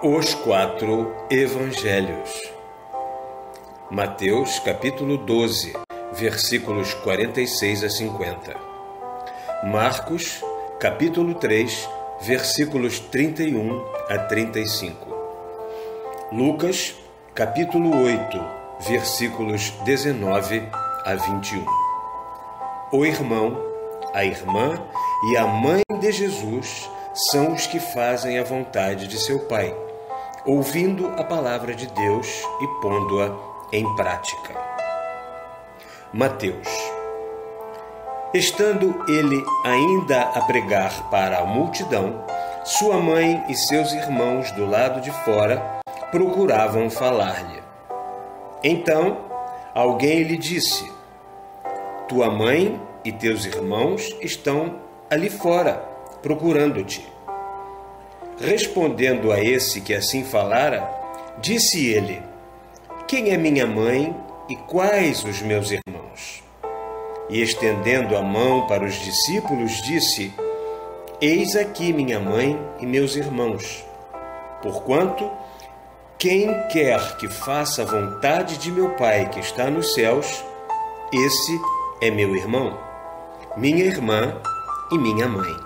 Os quatro Evangelhos. Mateus capítulo 12, versículos 46 a 50. Marcos capítulo 3, versículos 31 a 35. Lucas capítulo 8, versículos 19 a 21. O irmão, a irmã e a mãe de Jesus são os que fazem a vontade de seu Pai, ouvindo a palavra de Deus e pondo-a em prática. Mateus. Estando ele ainda a pregar para a multidão, sua mãe e seus irmãos do lado de fora procuravam falar-lhe. Então, alguém lhe disse: tua mãe e teus irmãos estão ali fora, procurando-te. Respondendo a esse que assim falara, disse ele: quem é minha mãe e quais os meus irmãos? E estendendo a mão para os discípulos, disse: eis aqui minha mãe e meus irmãos. Porquanto, quem quer que faça a vontade de meu Pai que está nos céus, esse é meu irmão, minha irmã e minha mãe.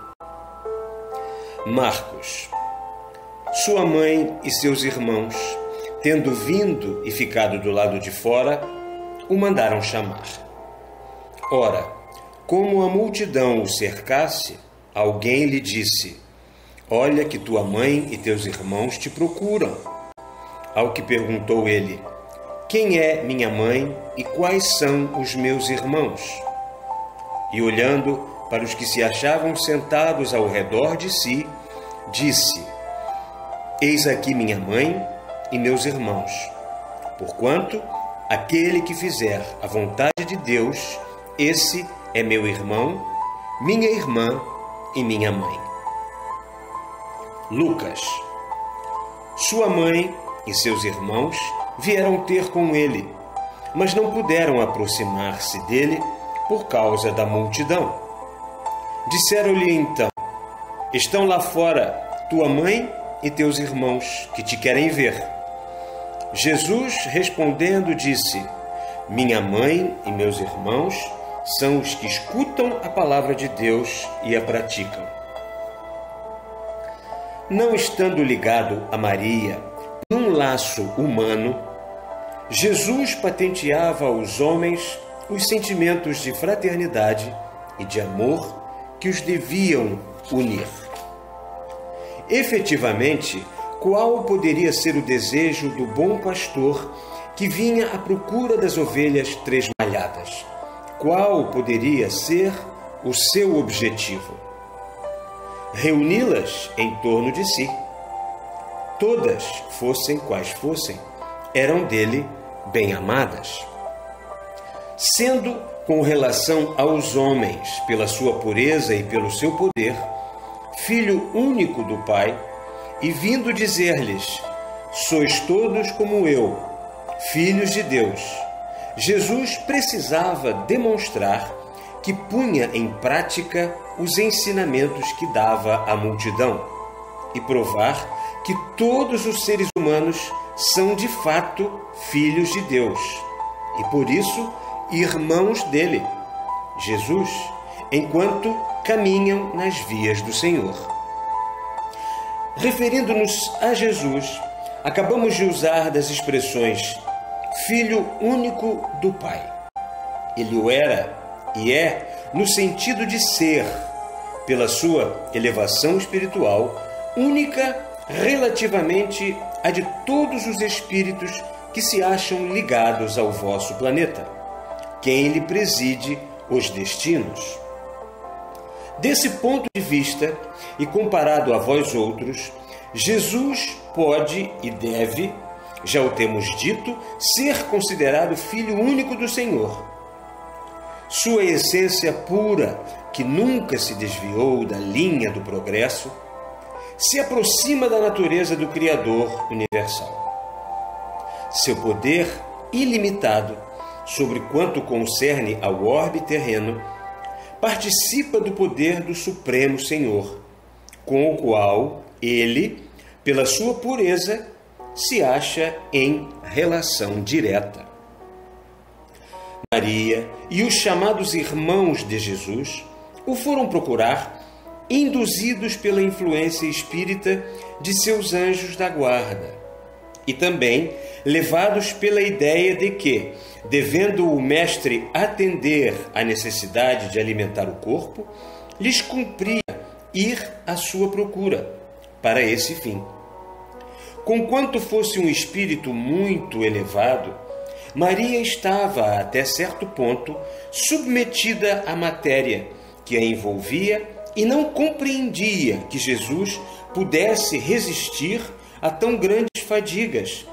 Marcos. Sua mãe e seus irmãos, tendo vindo e ficado do lado de fora, o mandaram chamar. Ora, como a multidão o cercasse, alguém lhe disse: olha que tua mãe e teus irmãos te procuram. Ao que perguntou ele: quem é minha mãe e quais são os meus irmãos? E olhando para os que se achavam sentados ao redor de si, disse: eis aqui minha mãe e meus irmãos. Porquanto, aquele que fizer a vontade de Deus, esse é meu irmão, minha irmã e minha mãe. Lucas. Sua mãe e seus irmãos vieram ter com ele, mas não puderam aproximar-se dele por causa da multidão. Disseram-lhe então: estão lá fora tua mãe e teus irmãos, que te querem ver. Jesus, respondendo, disse: minha mãe e meus irmãos são os que escutam a palavra de Deus e a praticam. Não estando ligado a Maria num laço humano, Jesus patenteava aos homens os sentimentos de fraternidade e de amor que os deviam unir. Efetivamente, qual poderia ser o desejo do bom pastor que vinha à procura das ovelhas tresmalhadas? Qual poderia ser o seu objetivo? Reuni-las em torno de si. Todas, fossem quais fossem, eram dele bem-amadas. Sendo com relação aos homens, pela sua pureza e pelo seu poder, filho único do Pai, e vindo dizer-lhes: sois todos como eu, filhos de Deus, Jesus precisava demonstrar que punha em prática os ensinamentos que dava à multidão e provar que todos os seres humanos são de fato filhos de Deus e, por isso, irmãos dele, Jesus, enquanto caminham nas vias do Senhor. Referindo-nos a Jesus, acabamos de usar das expressões Filho único do Pai. Ele o era e é no sentido de ser, pela sua elevação espiritual, única relativamente a de todos os espíritos que se acham ligados ao vosso planeta, quem lhe preside os destinos. Desse ponto de vista, e comparado a vós outros, Jesus pode e deve, já o temos dito, ser considerado Filho único do Senhor. Sua essência pura, que nunca se desviou da linha do progresso, se aproxima da natureza do Criador universal. Seu poder ilimitado, sobre quanto concerne ao orbe terreno, participa do poder do Supremo Senhor, com o qual ele pela sua pureza, se acha em relação direta. Maria e os chamados irmãos de Jesus o foram procurar, induzidos pela influência espírita de seus anjos da guarda, e também levados pela ideia de que, devendo o Mestre atender à necessidade de alimentar o corpo, lhes cumpria ir à sua procura para esse fim. Conquanto fosse um espírito muito elevado, Maria estava, até certo ponto, submetida à matéria que a envolvia e não compreendia que Jesus pudesse resistir a tão grandes fadigas,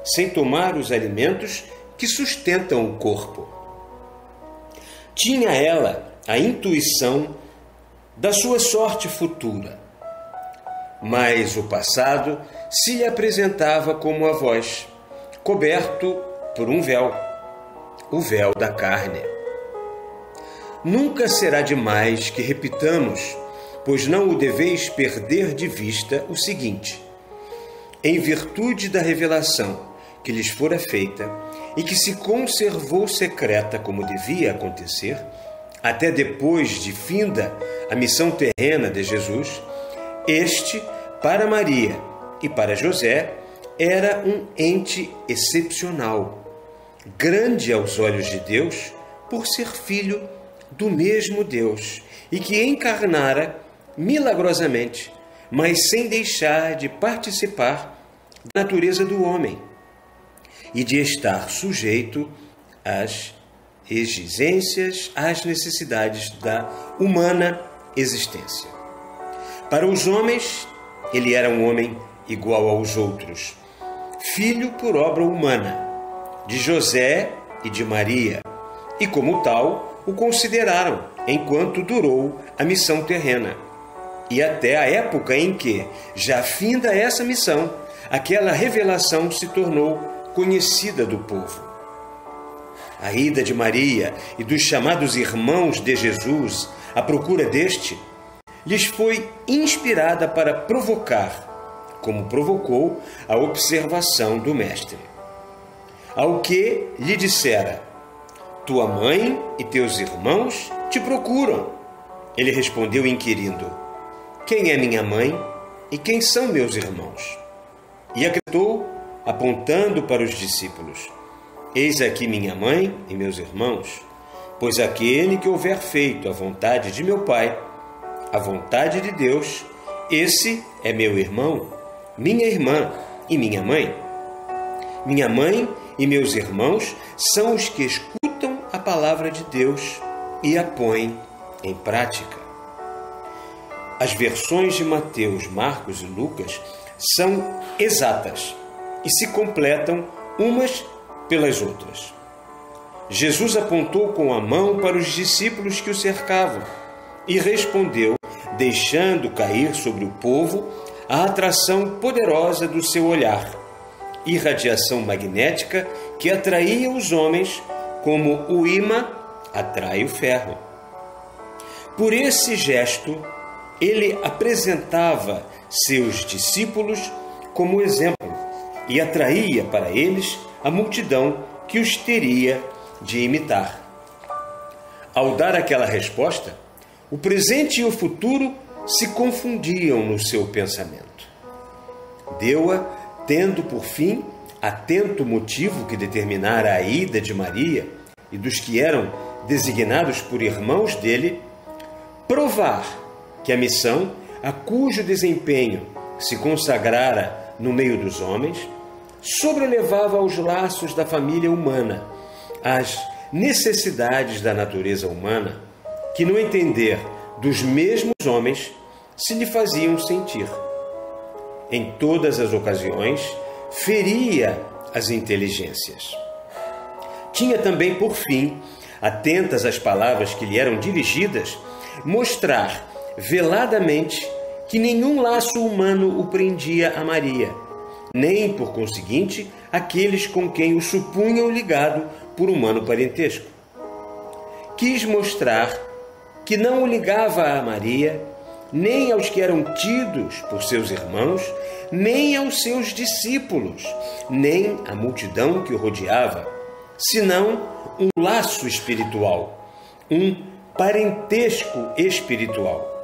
sem tomar os alimentos que sustentam o corpo. Tinha ela a intuição da sua sorte futura, mas o passado se lhe apresentava como a voz, coberto por um véu, o véu da carne. Nunca será demais que repitamos, pois não o deveis perder de vista, o seguinte: em virtude da revelação que lhes fora feita e que se conservou secreta como devia acontecer, até depois de finda a missão terrena de Jesus, este, para Maria e para José, era um ente excepcional, grande aos olhos de Deus, por ser filho do mesmo Deus, e que encarnara milagrosamente, mas sem deixar de participar da natureza do homem e de estar sujeito às exigências, às necessidades da humana existência. Para os homens, ele era um homem igual aos outros, filho por obra humana, de José e de Maria, e como tal o consideraram enquanto durou a missão terrena. E até a época em que, já finda essa missão, aquela revelação se tornou conhecida do povo. A ida de Maria e dos chamados irmãos de Jesus à procura deste, lhes foi inspirada para provocar, como provocou a observação do Mestre. Ao que lhe dissera: tua mãe e teus irmãos te procuram. Ele respondeu inquirindo: quem é minha mãe e quem são meus irmãos? E acrescentou, apontando para os discípulos: eis aqui minha mãe e meus irmãos, pois aquele que houver feito a vontade de meu Pai, a vontade de Deus, esse é meu irmão, minha irmã e minha mãe. Minha mãe e meus irmãos são os que escutam a palavra de Deus e a põem em prática. As versões de Mateus, Marcos e Lucas são exatas e se completam umas pelas outras. Jesus apontou com a mão para os discípulos que o cercavam e respondeu, deixando cair sobre o povo a atração poderosa do seu olhar, irradiação magnética que atraía os homens como o ímã atrai o ferro. Por esse gesto, ele apresentava seus discípulos como exemplo e atraía para eles a multidão que os teria de imitar. Ao dar aquela resposta, o presente e o futuro se confundiam no seu pensamento. Deu-a, tendo por fim atento motivo que determinara a ida de Maria e dos que eram designados por irmãos dele, provar que a missão a cujo desempenho se consagrara no meio dos homens sobrelevava aos laços da família humana as necessidades da natureza humana que, no entender dos mesmos homens, se lhe faziam sentir. Em todas as ocasiões, feria as inteligências. Tinha também por fim, atentas às palavras que lhe eram dirigidas, mostrar veladamente que nenhum laço humano o prendia a Maria, nem, por conseguinte, aqueles com quem o supunham ligado por humano parentesco. Quis mostrar que não o ligava a Maria nem aos que eram tidos por seus irmãos, nem aos seus discípulos, nem à multidão que o rodeava, senão um laço espiritual, um parentesco espiritual,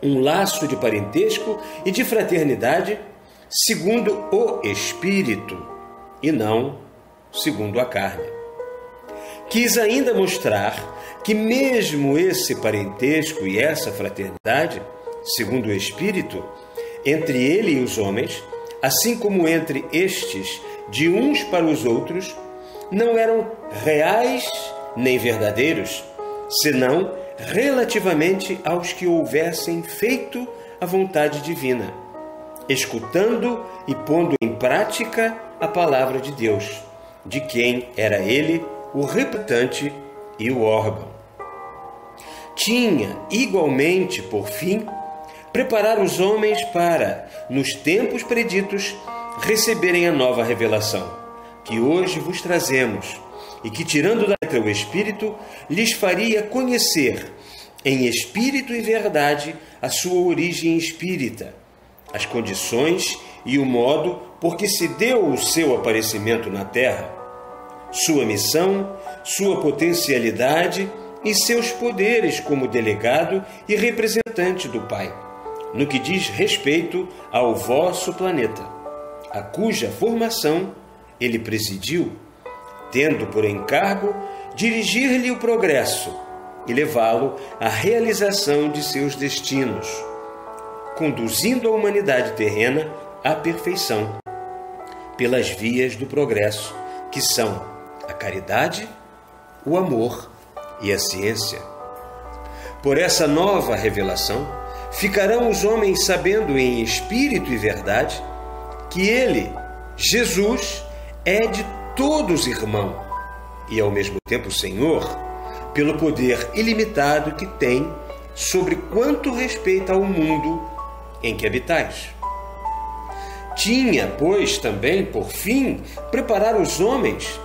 um laço de parentesco e de fraternidade segundo o Espírito e não segundo a carne. Quis ainda mostrar que mesmo esse parentesco e essa fraternidade, segundo o Espírito, entre ele e os homens, assim como entre estes de uns para os outros, não eram reais nem verdadeiros, senão relativamente aos que houvessem feito a vontade divina, escutando e pondo em prática a palavra de Deus, de quem era ele o representante e o órgão. Tinha igualmente por fim preparar os homens para, nos tempos preditos, receberem a nova revelação, que hoje vos trazemos, e que, tirando da letra o Espírito, lhes faria conhecer, em espírito e verdade, a sua origem espírita, as condições e o modo por que se deu o seu aparecimento na terra, sua missão, sua potencialidade e seus poderes como delegado e representante do Pai, no que diz respeito ao vosso planeta, a cuja formação ele presidiu, tendo por encargo dirigir-lhe o progresso e levá-lo à realização de seus destinos, conduzindo a humanidade terrena à perfeição, pelas vias do progresso, que são a caridade, o amor e a ciência. Por essa nova revelação, ficarão os homens sabendo em espírito e verdade que ele, Jesus, é de todos irmão e ao mesmo tempo Senhor, pelo poder ilimitado que tem sobre quanto respeita ao mundo em que habitais. Tinha, pois, também por fim preparar os homens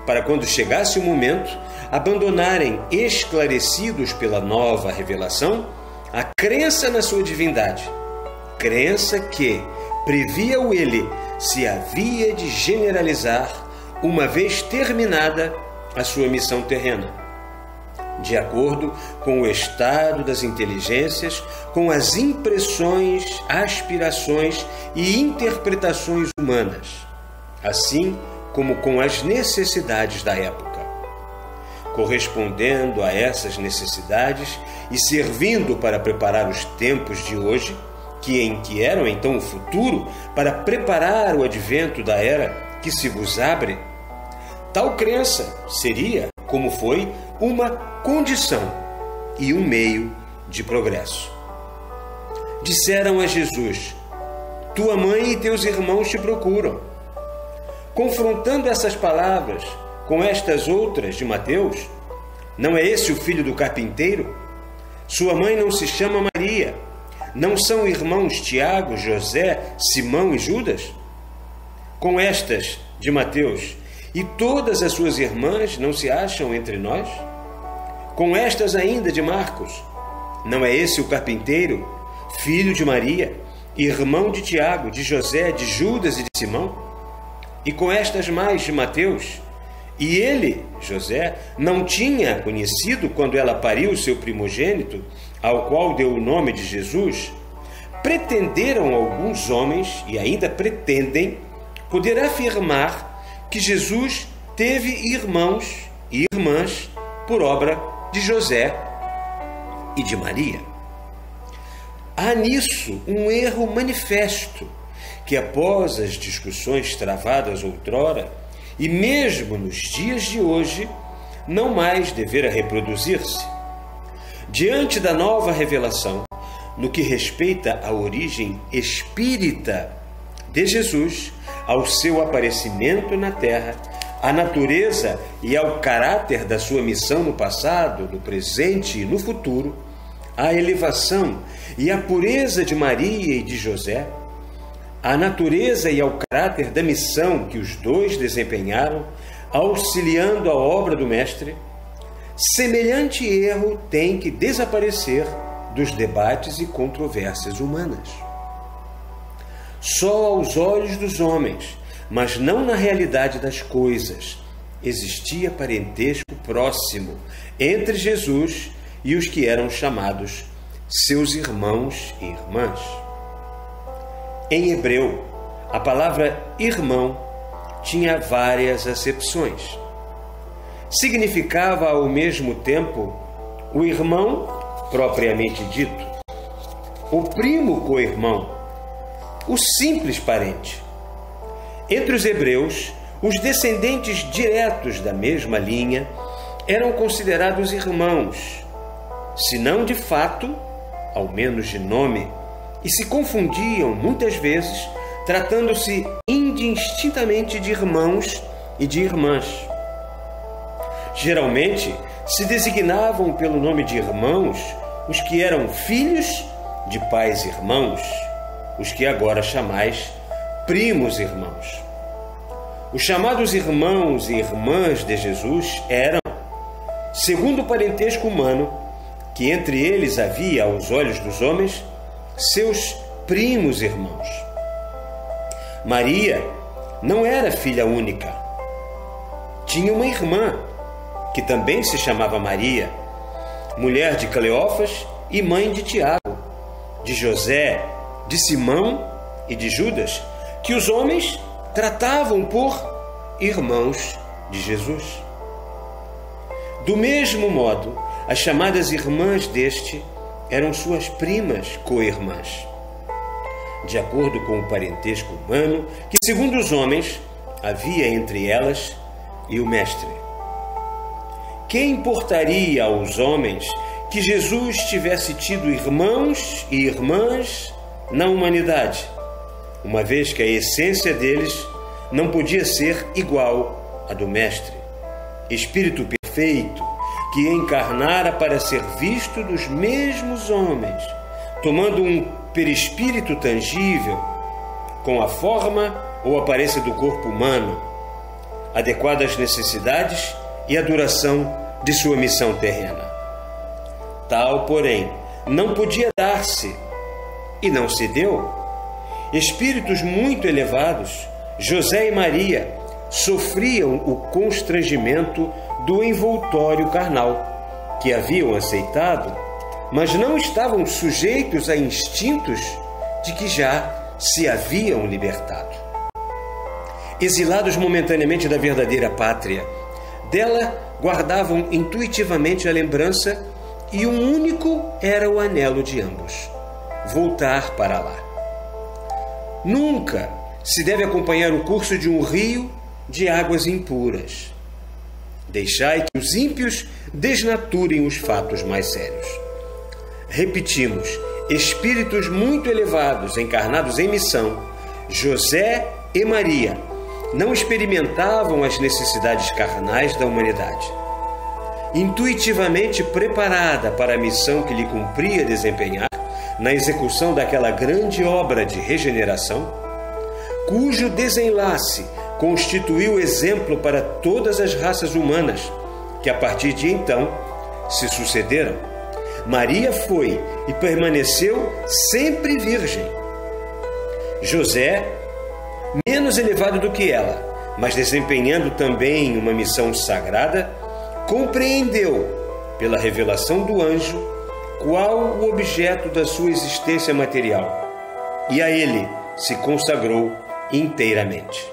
para, quando chegasse o momento, abandonarem, esclarecidos pela nova revelação, a crença na sua divindade, crença que previa-o ele se havia de generalizar uma vez terminada a sua missão terrena, de acordo com o estado das inteligências, com as impressões, aspirações e interpretações humanas, assim como com as necessidades da época. Correspondendo a essas necessidades e servindo para preparar os tempos de hoje, que eram então o futuro, para preparar o advento da era que se vos abre, tal crença seria, como foi, uma condição e um meio de progresso. Disseram a Jesus: tua mãe e teus irmãos te procuram. Confrontando essas palavras com estas outras de Mateus, não é esse o filho do carpinteiro? Sua mãe não se chama Maria? Não são irmãos Tiago, José, Simão e Judas? Com estas de Mateus, e todas as suas irmãs não se acham entre nós? Com estas ainda de Marcos, não é esse o carpinteiro, filho de Maria, irmão de Tiago, de José, de Judas e de Simão? E com estas mais de Mateus, e ele, José, não tinha conhecido quando ela pariu seu primogênito, ao qual deu o nome de Jesus? Pretenderam alguns homens, e ainda pretendem, poder afirmar que Jesus teve irmãos e irmãs por obra de José e de Maria. Há nisso um erro manifesto, que após as discussões travadas outrora, e mesmo nos dias de hoje, não mais devera reproduzir-se. Diante da nova revelação, no que respeita à origem espírita de Jesus, ao seu aparecimento na terra, à natureza e ao caráter da sua missão no passado, no presente e no futuro, à elevação e à pureza de Maria e de José, à natureza e ao caráter da missão que os dois desempenharam, auxiliando a obra do Mestre, semelhante erro tem que desaparecer dos debates e controvérsias humanas. Só aos olhos dos homens, mas não na realidade das coisas, existia parentesco próximo entre Jesus e os que eram chamados seus irmãos e irmãs. Em hebreu, a palavra irmão tinha várias acepções. Significava ao mesmo tempo o irmão propriamente dito, o primo co-irmão, o simples parente. Entre os hebreus, os descendentes diretos da mesma linha eram considerados irmãos, se não de fato, ao menos de nome, e se confundiam muitas vezes, tratando-se indistintamente de irmãos e de irmãs. Geralmente, se designavam pelo nome de irmãos os que eram filhos de pais irmãos, os que agora chamais primos irmãos. Os chamados irmãos e irmãs de Jesus eram, segundo o parentesco humano, que entre eles havia aos olhos dos homens, seus primos irmãos. Maria não era filha única. Tinha uma irmã, que também se chamava Maria, mulher de Cleófas e mãe de Tiago, de José, de Simão e de Judas, que os homens tratavam por irmãos de Jesus. Do mesmo modo, as chamadas irmãs deste eram suas primas co-irmãs, de acordo com o parentesco humano que, segundo os homens, havia entre elas e o Mestre. Que importaria aos homens que Jesus tivesse tido irmãos e irmãs na humanidade, uma vez que a essência deles não podia ser igual à do Mestre, Espírito perfeito, que encarnara para ser visto dos mesmos homens, tomando um perispírito tangível, com a forma ou aparência do corpo humano, adequada às necessidades e à duração de sua missão terrena. Tal, porém, não podia dar-se, e não se deu. Espíritos muito elevados, José e Maria, sofriam o constrangimento do envoltório carnal, que haviam aceitado, mas não estavam sujeitos a instintos de que já se haviam libertado. Exilados momentaneamente da verdadeira pátria, dela guardavam intuitivamente a lembrança e um único era o anelo de ambos: voltar para lá. Nunca se deve acompanhar o curso de um rio de águas impuras. Deixai que os ímpios desnaturem os fatos mais sérios. Repetimos, espíritos muito elevados, encarnados em missão, José e Maria, não experimentavam as necessidades carnais da humanidade. Intuitivamente preparada para a missão que lhe cumpria desempenhar, na execução daquela grande obra de regeneração, cujo desenlace constituiu exemplo para todas as raças humanas que a partir de então se sucederam, Maria foi e permaneceu sempre virgem. José, menos elevado do que ela, mas desempenhando também uma missão sagrada, compreendeu, pela revelação do anjo, qual o objeto da sua existência material, e a ele se consagrou inteiramente.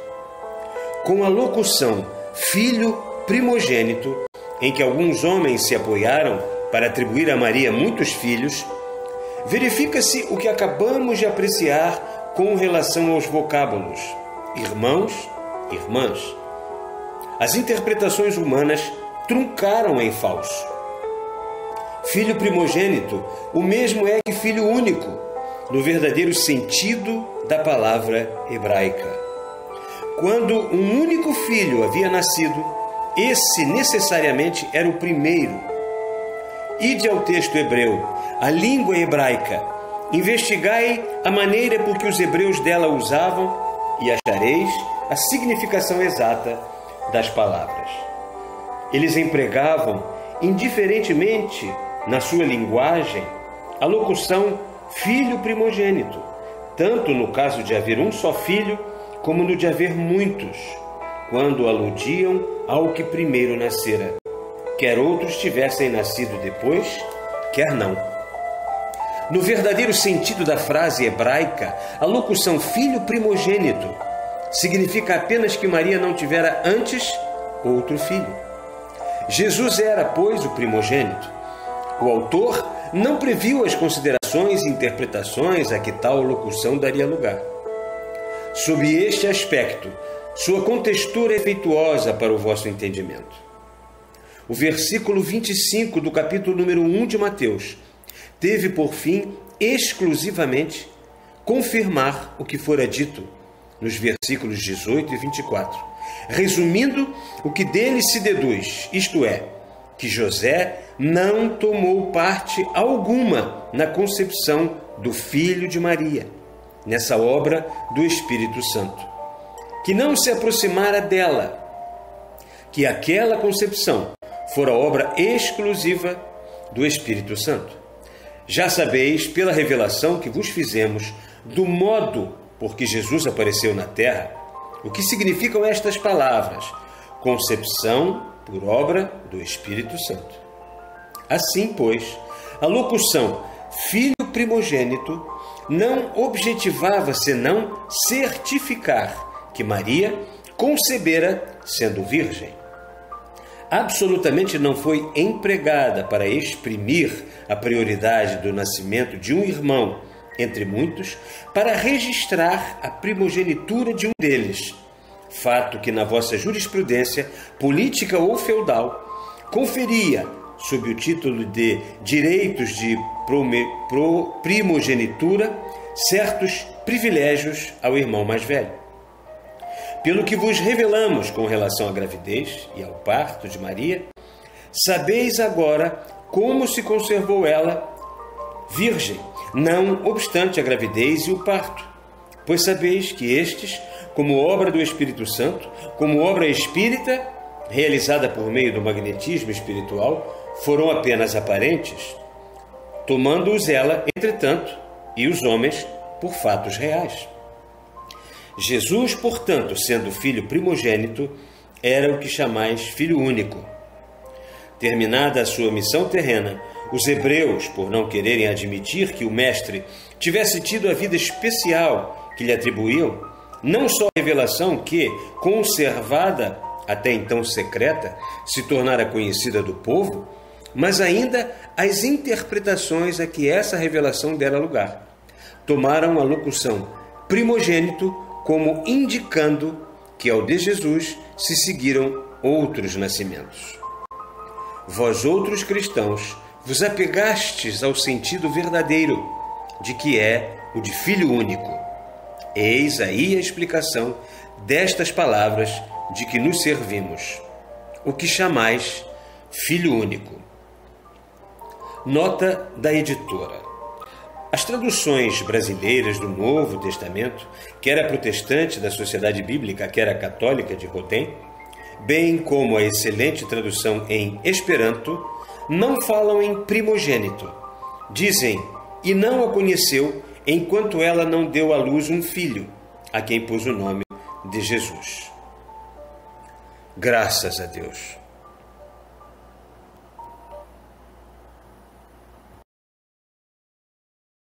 Com a locução filho primogênito, em que alguns homens se apoiaram para atribuir a Maria muitos filhos, verifica-se o que acabamos de apreciar com relação aos vocábulos irmãos, irmãs. As interpretações humanas truncaram em falso. Filho primogênito, o mesmo é que filho único, no verdadeiro sentido da palavra hebraica. Quando um único filho havia nascido, esse necessariamente era o primeiro. Ide ao texto hebreu, a língua hebraica, investigai a maneira por que os hebreus dela usavam e achareis a significação exata das palavras. Eles empregavam, indiferentemente na sua linguagem, a locução filho primogênito, tanto no caso de haver um só filho, como no de haver muitos, quando aludiam ao que primeiro nascera, quer outros tivessem nascido depois, quer não. No verdadeiro sentido da frase hebraica, a locução filho primogênito significa apenas que Maria não tivera antes outro filho. Jesus era, pois, o primogênito. O autor não previu as considerações e interpretações a que tal locução daria lugar. Sob este aspecto, sua contextura é efeituosa para o vosso entendimento. O versículo 25 do capítulo número 1 de Mateus teve por fim exclusivamente confirmar o que fora dito nos versículos 18 e 24, resumindo o que dele se deduz, isto é, que José não tomou parte alguma na concepção do Filho de Maria, nessa obra do Espírito Santo, que não se aproximara dela, que aquela concepção fora obra exclusiva do Espírito Santo. Já sabeis, pela revelação que vos fizemos, do modo por que Jesus apareceu na terra, o que significam estas palavras: concepção por obra do Espírito Santo. Assim, pois, a locução filho primogênito não objetivava senão certificar que Maria concebera sendo virgem. Absolutamente não foi empregada para exprimir a prioridade do nascimento de um irmão entre muitos, para registrar a primogenitura de um deles, fato que na vossa jurisprudência, política ou feudal, conferia, sob o título de direitos de primogenitura, certos privilégios ao irmão mais velho. Pelo que vos revelamos com relação à gravidez e ao parto de Maria, sabeis agora como se conservou ela virgem, não obstante a gravidez e o parto, pois sabeis que estes, como obra do Espírito Santo, como obra espírita, realizada por meio do magnetismo espiritual, foram apenas aparentes, tomando-os ela, entretanto, e os homens, por fatos reais. Jesus, portanto, sendo filho primogênito, era o que chamais filho único. Terminada a sua missão terrena, os hebreus, por não quererem admitir que o Mestre tivesse tido a vida especial que lhe atribuíam, não só a revelação que, conservada até então secreta, se tornara conhecida do povo, mas ainda as interpretações a que essa revelação dera lugar, tomaram a locução primogênito como indicando que ao de Jesus se seguiram outros nascimentos. Vós outros cristãos vos apegastes ao sentido verdadeiro, de que é o de filho único. Eis aí a explicação destas palavras de que nos servimos, o que chamais filho único. Nota da editora. As traduções brasileiras do Novo Testamento, quer a protestante da Sociedade Bíblica, quer a católica de Rodin, bem como a excelente tradução em Esperanto, não falam em primogênito. Dizem, e não a conheceu, enquanto ela não deu à luz um filho, a quem pôs o nome de Jesus. Graças a Deus.